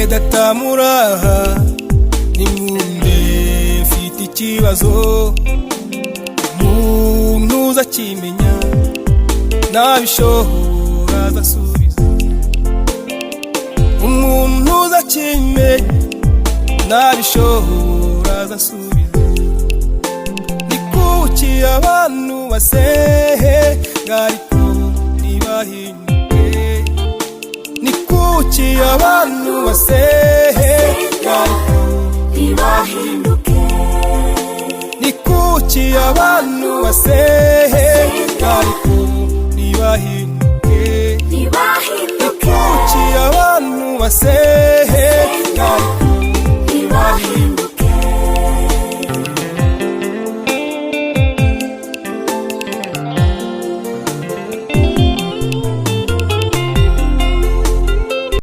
datamuraha nimwumve mfite ikibazo umuntu uzakimenya nabishobora azasubiza umuntu uzakimenya nabishobora azasubiza ni kuki abantu basenga ariko ntibahinduke ni kuki abantu basenga ariko ntibahinduke ni kuki abantu basenga ariko ntibahinduke ni kuki abantu basenga ariko